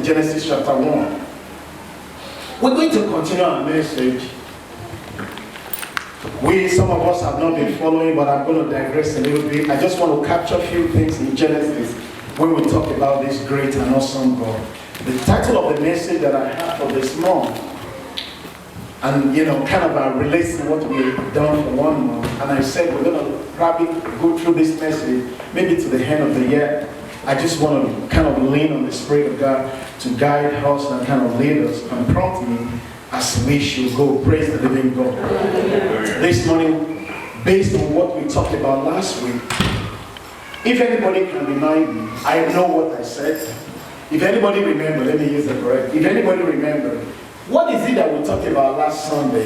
Genesis chapter 1. We're going to continue our message. Some of us have not been following, but I'm going to digress a little bit. I just want to capture a few things in Genesis when we talk about this great and awesome God. The title of the message that I have for this month, and kind of relates to what we've done for 1 month, and I said we're going to probably go through this message maybe to the end of the year. I just want to kind of lean on the Spirit of God to guide us and kind of lead us and prompt me as we should go. Praise the living God. This morning, based on what we talked about last week, if anybody can remind me, I know what I said. If anybody remember, let me use the correct. If anybody remember, what is it that we talked about last Sunday?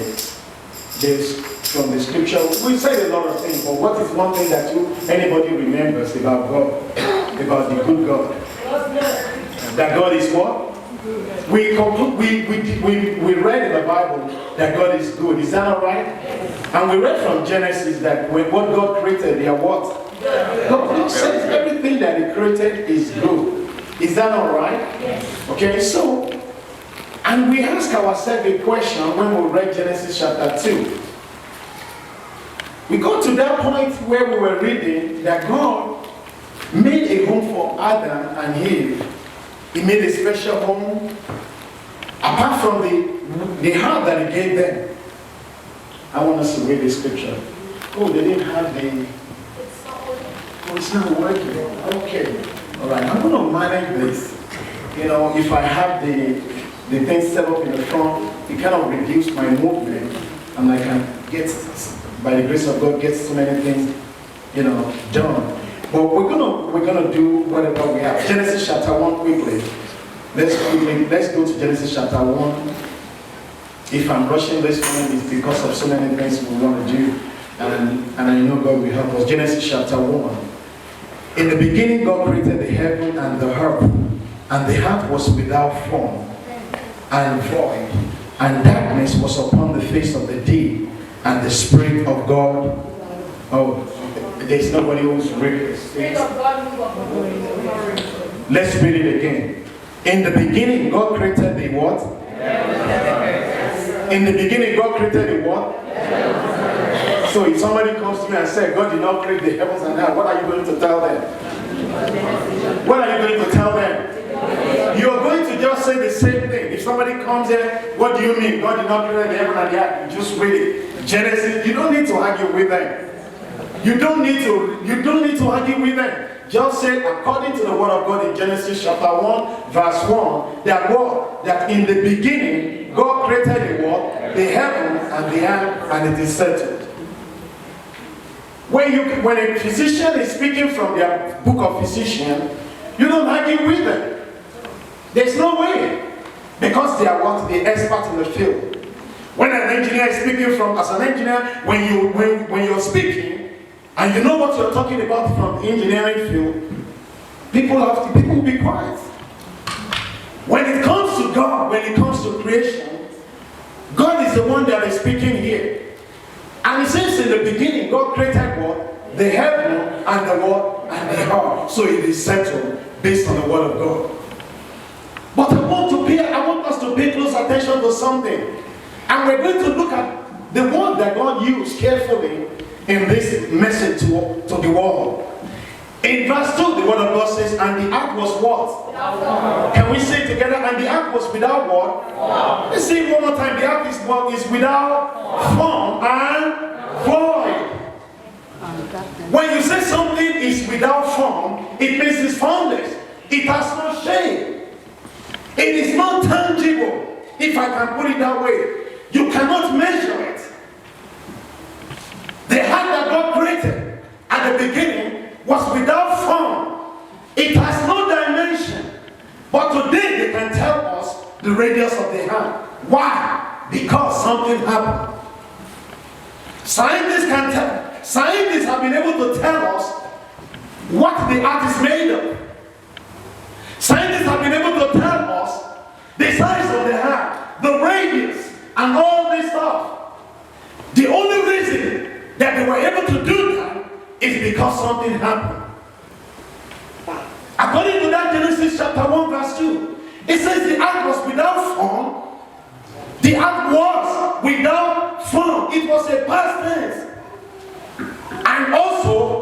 This from the scripture. We said a lot of things, but what is one thing that anybody remembers about God, about the good God? That God is what? We read in the Bible that God is good. Is that all right? And we read from Genesis that when what God created, they are what? God says everything that He created is good. Is that all right? Yes. Okay, so, and we ask ourselves a question when we read Genesis chapter 2. We got to that point where we were reading that God made a home for Adam and Eve. He made a special home apart from the heart that He gave them. I want us to read the scripture. Oh, they didn't have the... Oh, it's not working. Okay. All right, I'm going to manage this. If I have the thing set up in the front, it kind of reduce my movement. And I can get, by the grace of God, get so many things, done. But we're gonna do whatever we have. Genesis chapter 1 quickly. Let's go to Genesis chapter 1. If I'm rushing this one, it's because of so many things we want to do. And I know God will help us. Genesis chapter 1. In the beginning, God created the heaven and the earth, and the earth was without form and void, and darkness was upon the face of the deep, and the Spirit of God. Oh, there's nobody who's reading this. Let's read it again. In the beginning, God created the what? In the beginning, God created the what? So if somebody comes to me and says, God did not create the heavens and earth, what are you going to tell them? What are you going to tell them? You are going to just say the same thing. If somebody comes here, what do you mean? God did not create the heaven and the earth. You just read it. Genesis, you don't need to argue with them. You don't need to argue with them. Just say, according to the word of God in Genesis chapter 1, verse 1, that in the beginning, God created the what? The heaven and the earth, and it is settled. When a physician is speaking from their book of physician, you don't argue with them. There's no way. Because they are what? The expert in the field. When an engineer is speaking as an engineer, when you're speaking, and you know what you're talking about from the engineering field, people will be quiet. When it comes to God, when it comes to creation, God is the one that is speaking here. And it says in the beginning, God created what? The heaven and the what? And the earth. So it is settled based on the word of God. But I want us to pay close attention to something. And we're going to look at the word that God used carefully in this message to the world. In verse 2, the word of God says, and the earth was what? Without. Can we say it together? And the earth was without what? Let's say it one more time. The earth is without form and void. When you say something is without form, it means it's formless. It has no shape. It is not tangible, if I can put it that way. You cannot measure it. The heart that God created at the beginning was without form. It has no dimension. But today they can tell us the radius of the hand. Why? Because something happened. Scientists have been able to tell us what the earth is made of. Scientists have been able to tell us the size of the hand, the radius, and all this stuff. The only reason that they were able to do that is because something happened. According to that Genesis chapter 1 verse 2, it says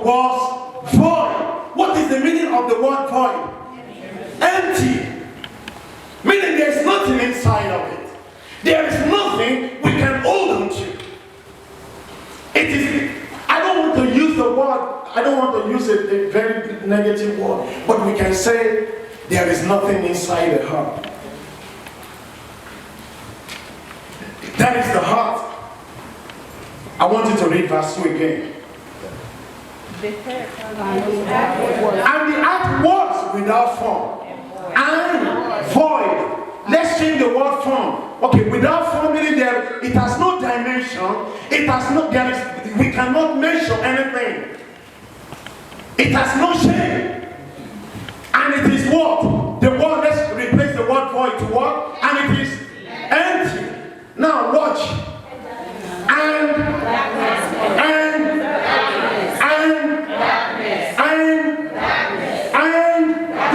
was void. What is the meaning of the word void? Empty. Meaning there's nothing inside of it. There is nothing we can hold on to. It is, I don't want to use the word, I don't want to use a very negative word, but we can say there is nothing inside the heart. That is the heart. I want you to read verse 2 again. And the earth was without form and void. Let's change the word form. Okay, without form meaning there, it has no dimension. It has no, there is, we cannot measure anything. It has no shape. And it is what? The word, let's replace the word void to what? And it is empty. Now watch. And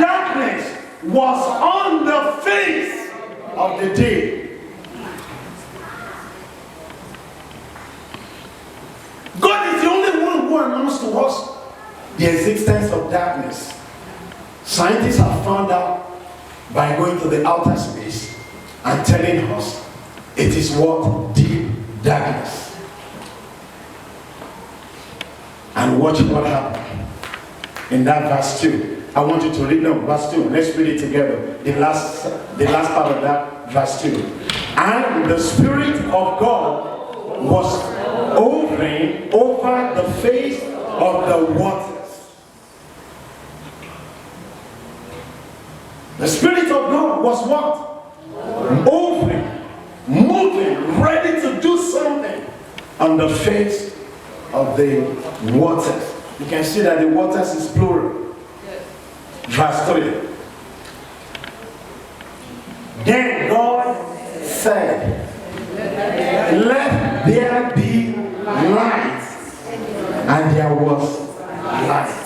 darkness was on the face of the day. God is the only one who announced to us the existence of darkness. Scientists have found out by going to the outer space and telling us it is what? Deep darkness. And watch what happened in that verse 2. I want you to read verse 2. Let's read it together. The last part of that verse 2. And the Spirit of God was hovering over the face of the waters. The Spirit of God was what? Hovering, moving, ready to do something on the face of the waters. You can see that the waters is plural. Verse 3. Then God said, let there be light. And there was light.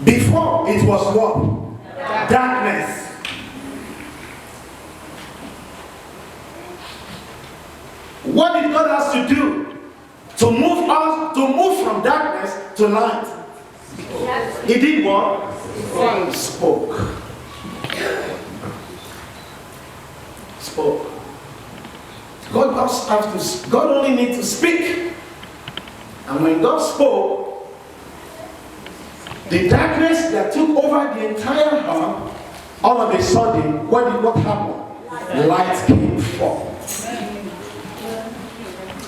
Before it was what? Darkness. What did God ask to do? To move us, to move from darkness to light. He did what? Spoke. Spoke. God only needs to speak. And when God spoke, the darkness that took over the entire earth, all of a sudden, what happened? Light came forth.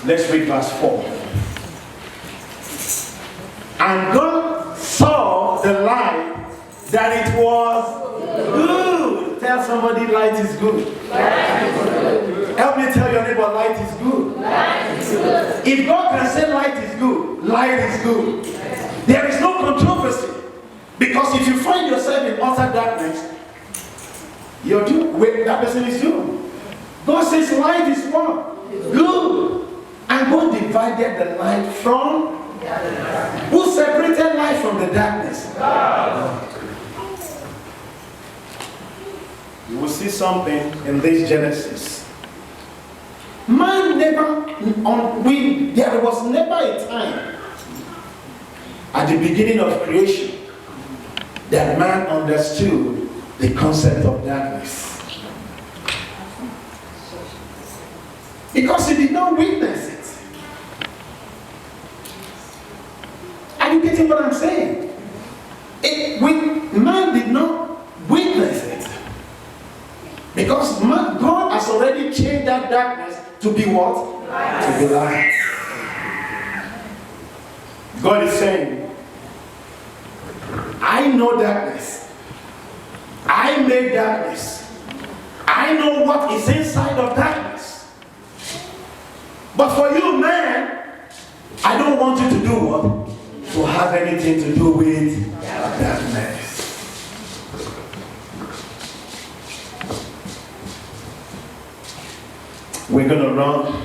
Let's read verse 4. And God saw the light that it was good. Tell somebody light is good. Help me tell your neighbor light is good. If God can say light is good, light is good. There is no controversy. Because if you find yourself in utter darkness, you're doomed. That person is doomed. God says light is what? Good. And God divided the light from? Who separated light from the darkness? God. You will see something in this Genesis. Man never, there was never a time at the beginning of creation that man understood the concept of darkness. Because he did not witness it. Are you getting what I'm saying? Man did not witness it. Because God has already changed that darkness to be what? Light. To be light. God is saying, I know darkness. I made darkness. I know what is inside of darkness. But for you, man, I don't want you to do what? To have anything to do with darkness. We're going to run.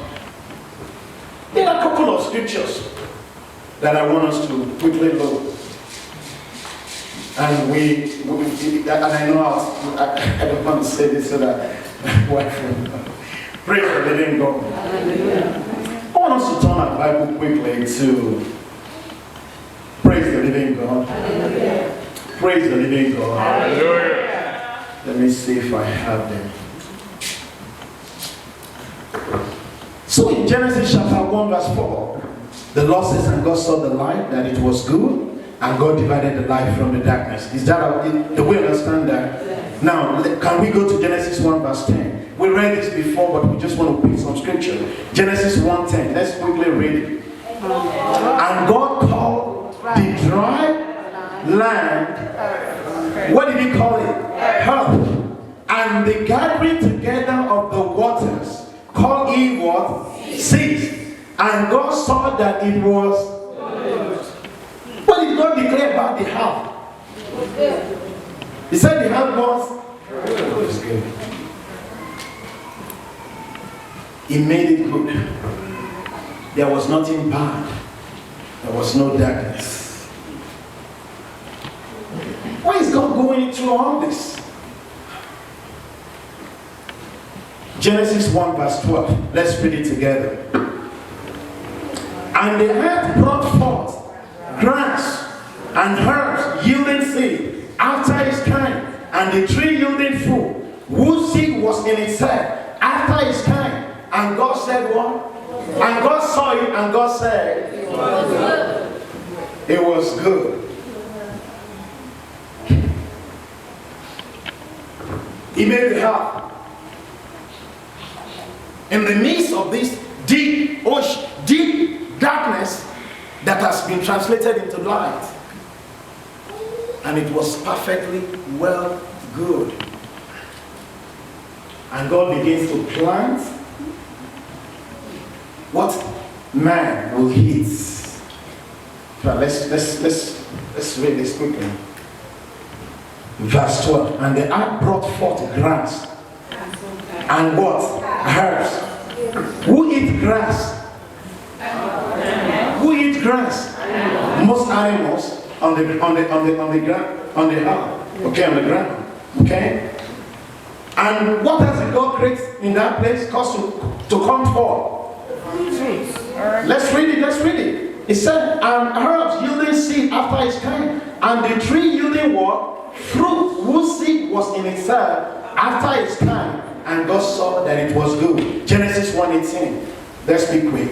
There are a couple of scriptures that I want us to quickly look. And and I know I don't want to say this so that my wife will praise the living God. I want want us to turn our Bible quickly to Praise the Living God. Hallelujah. Praise the Living God. Hallelujah. Let me see if I have them. So in Genesis chapter 1 verse 4, the Lord says, and God saw the light, that it was good, and God divided the light from the darkness. Is that the way we understand that? Yes. Now, can we go to Genesis 1 verse 10? We read this before, but we just want to pick some scripture. Genesis 1:10. Let's quickly read it. And God called the dry land, what did he call it? Earth. And the gathering together of the waters, called he what? Seas. And God saw that it was good. What did God declare about the earth? He said the earth was good. He made it good. There was nothing bad. There was no darkness. Why is God going through all this? Genesis 1 verse 12. Let's read it together. And the earth brought forth grass and herbs yielding seed after its kind, and the tree yielding fruit, whose seed was in itself after its kind. And God said what? And God saw it, and God said it was good. It was good. He made it happen. In the midst of this deep ocean, deep darkness that has been translated into light, and it was perfectly well good. And God begins to plant what man will eat. But let's read this quickly. Verse 12. And the earth brought forth grass and what? Herbs. Who eat grass? Who eat grass? Most animals on the ground, on the earth. Okay, on the ground. Okay. And what does God create in that place? Cause to come forth. Let's read it. It said, and herbs yielding seed after its kind, and the tree yielding what? Fruit whose seed was in itself after its kind. And God saw that it was good. Genesis 1:18. Let's be quick.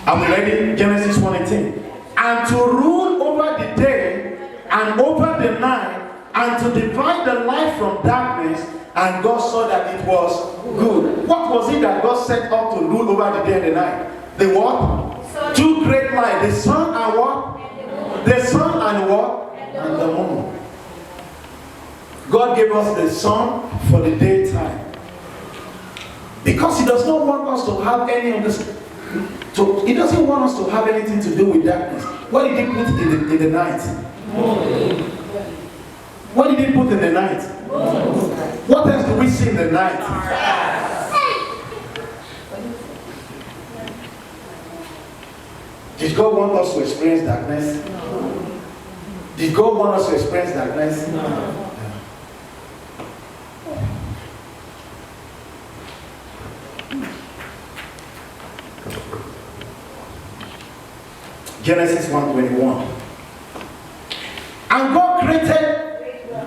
Are we ready? Genesis 1:18. And to rule over the day and over the night, and to divide the light from darkness. And God saw that it was good. What was it that God set up to rule over the day and the night? The what? Two great lights. The sun and what? The sun and what? And the moon. God gave us the sun for the daytime. Because He does not want us to have any of this. He doesn't want us to have anything to do with darkness. What did He put in the night? What did He put in the night? What else do we see in the night? Did God want us to experience darkness? Did God want us to experience darkness? No. Genesis 1:21. And God created,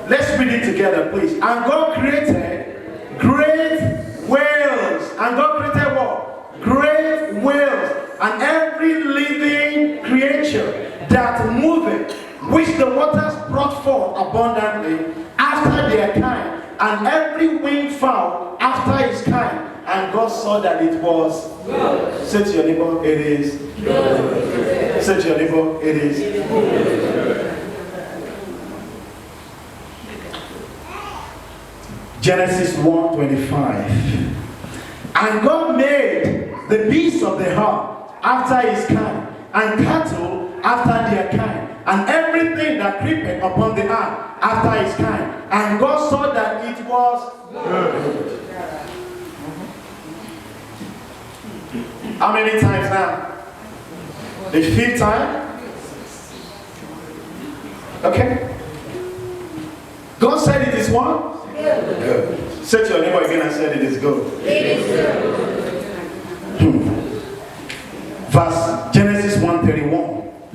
let's read it together please. And God created great whales. And God created what? Great whales. And every living creature that moveth, which the waters brought forth abundantly after their kind, and every winged fowl after his kind. And God saw that it was good. Say to your neighbor, it is good. Say to your neighbor, it is good. Genesis 1:25. And God made the beasts of the earth after his kind, and cattle after their kind, and everything that creepeth upon the earth after his kind. And God saw that it was good. How many times now? The fifth time? Okay. God said it is what? Good. Say to your neighbor again, I said it is good. It is good.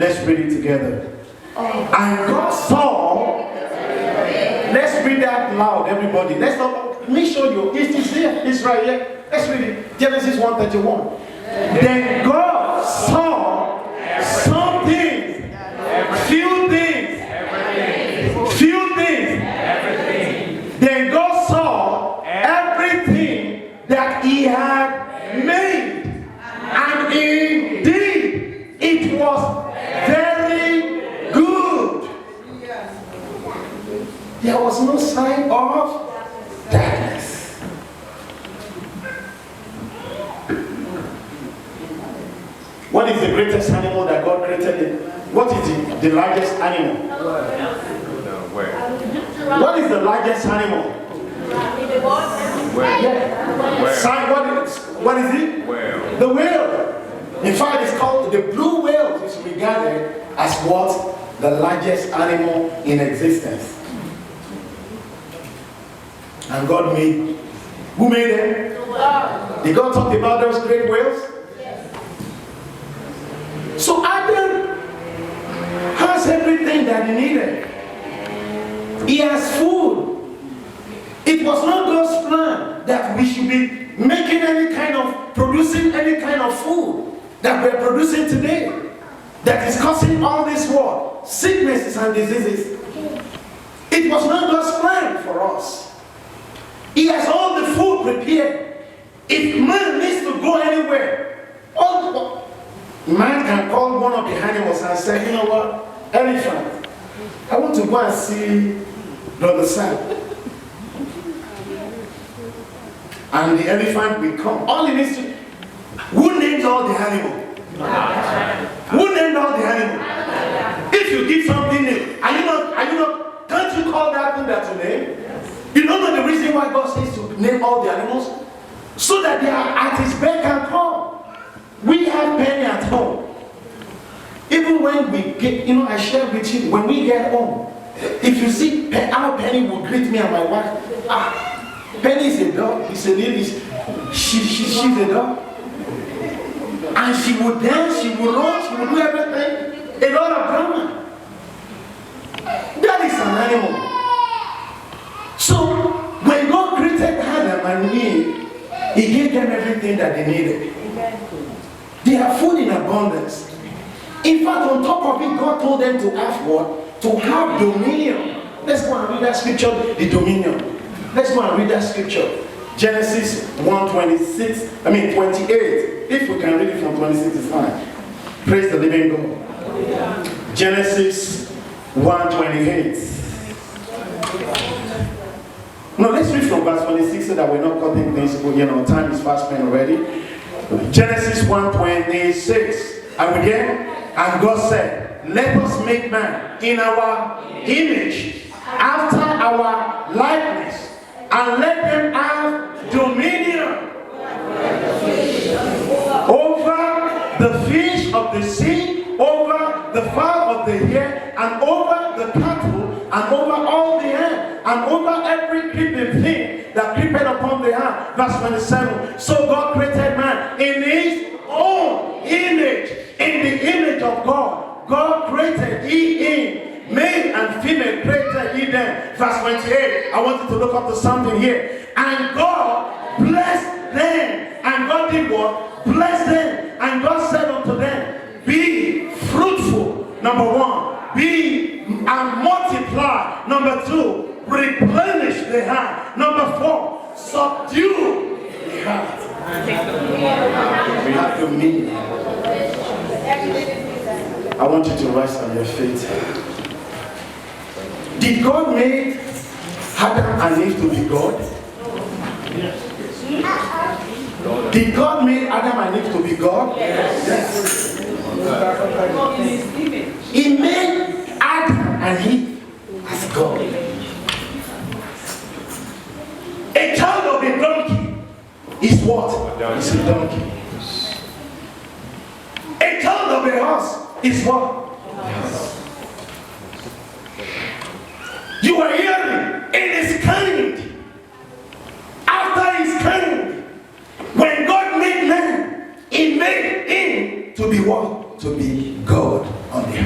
Let's read it together. And God saw. Let's read that loud, everybody. Let's not make sure it's here. It's right here. Let's read it. Genesis 1:31. Then God saw some things, few things. Then God saw everything that He had made, and indeed it was very good. There was no sign of darkness. What is the greatest animal that God created? What is the largest animal? What is the largest animal? What is it? The whale. In fact, it's called the blue whale. Is regarded as what? The largest animal in existence. And God made. Who made them? Did God talk about those great whales? So Adam has everything that he needed. He has food. It was not God's plan that we should be producing any kind of food that we're producing today that is causing all this war, sicknesses and diseases. It was not God's plan for us. He has all the food prepared. If man needs to go anywhere, man can call one of the animals and say, you know what, elephant, I want to go and see Brother Sam. And the elephant will come. All he needs to. Who names all the animals? Who named all the animals? If you give something name, are you not, can't you call that thing that's a name? You don't know the reason why God says to name all the animals? So that they are at his beck and call. We have Penny at home. Even when we get, I shared with you, when we get home, if you see how Penny will greet me and my wife, Penny is a dog, it's a lady, she's a dog. And she would dance, she would run, she would do everything. A lot of drama. That is an animal. So, when God created Adam and Eve, He gave them everything that they needed. They have food in abundance. In fact, on top of it, God told them to have what? To have dominion. Let's go and read that scripture, the dominion. Let's go and read that scripture. Genesis 28. If we can read it from 26, it's fine. Praise the living God. Genesis 1:28. No, let's read from verse 26 so that we're not cutting things. Time is fast spent already. Genesis 1:26. And again, and God said, let us make man in our image, after our likeness, and let them have dominion over the fish of the sea, over the fowl of the air, and over the cattle, and over all the earth, and over every creeping thing that creepeth upon the earth. Verse 27. So God created man in his own image. In the image of God, God created him. Male and female created he them. Verse 28. I want you to look up to something here. And God blessed them. And God did what? Blessed them. And God said unto them, be fruitful. Number one. Be and multiply. Number two. Replenish the earth. Number four. Subdue the earth. We have dominion. I want you to rise on your feet. Did God make Adam and Eve to be God? Did God make Adam and Eve to be God? Yes. He made Adam and Eve as God. A child of a donkey is what? It's a donkey. A child of a horse is what? You are hearing, it is kind. After his kind, when God made man, he made him to be what? To be God on the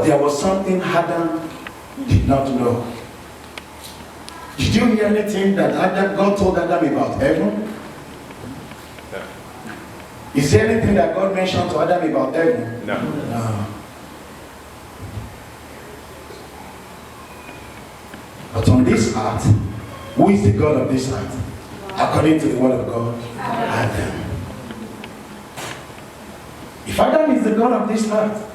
But there was something Adam did not know. Did you hear anything that God told Adam about heaven? No. Is there anything that God mentioned to Adam about heaven? No. No. But on this earth, who is the God of this earth? According to the word of God, Adam. If Adam is the God of this earth,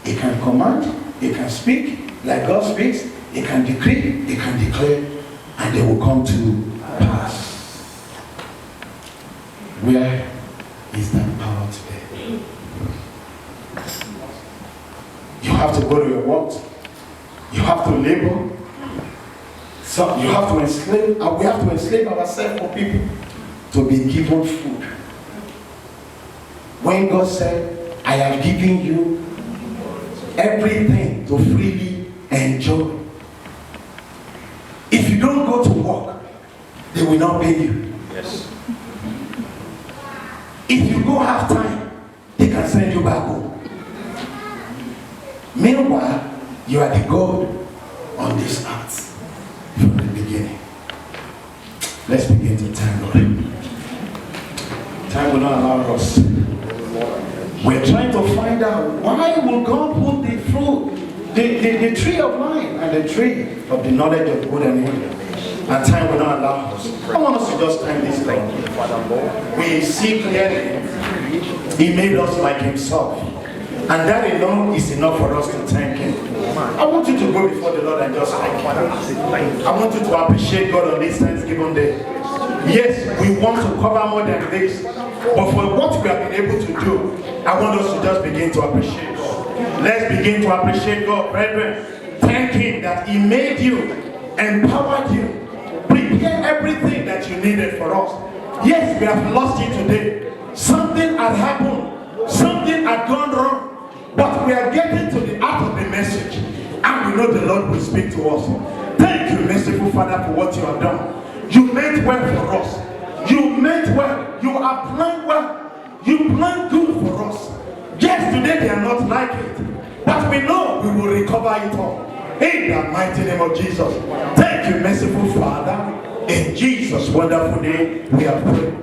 he can command, he can speak like God speaks, he can decree, he can declare, and they will come to pass. Where is that power today? You have to go to your work. You have to labor. So you have to enslave, and we have to enslave ourselves for people to be given food. When God said, I have given you everything to freely enjoy. If you don't go to work, they will not pay you. Yes. If you go half time, they can send you back home. Meanwhile, you are the God on this earth from the beginning. Let's begin to thank God. Time will not allow us. We're trying to find out why will God put the fruit, the tree of life and the tree of the knowledge of good and evil. And time will not allow us. I want us to just thank this God. We see clearly He made us like Himself. And that alone is enough for us to thank Him. I want you to go before the Lord and just thank Him. I want you to appreciate God on this Thanksgiving Day. Yes, we want to cover more than this. But for what we have been able to do, I want us to just begin to appreciate God. Let's begin to appreciate God, brethren. Thank Him that He made you, empowered you, prepared everything that you needed for us. Yes, we have lost it today. Something had happened. Something had gone wrong. But we are getting to the heart of the message. And we know the Lord will speak to us. Thank you, merciful Father, for what you have done. You meant well for us. You meant well. You have planned well. You planned good for us. Yes, today they are not like it. But we know we will recover it all. In the mighty name of Jesus. Thank you, merciful Father. In Jesus' wonderful name, we have prayed.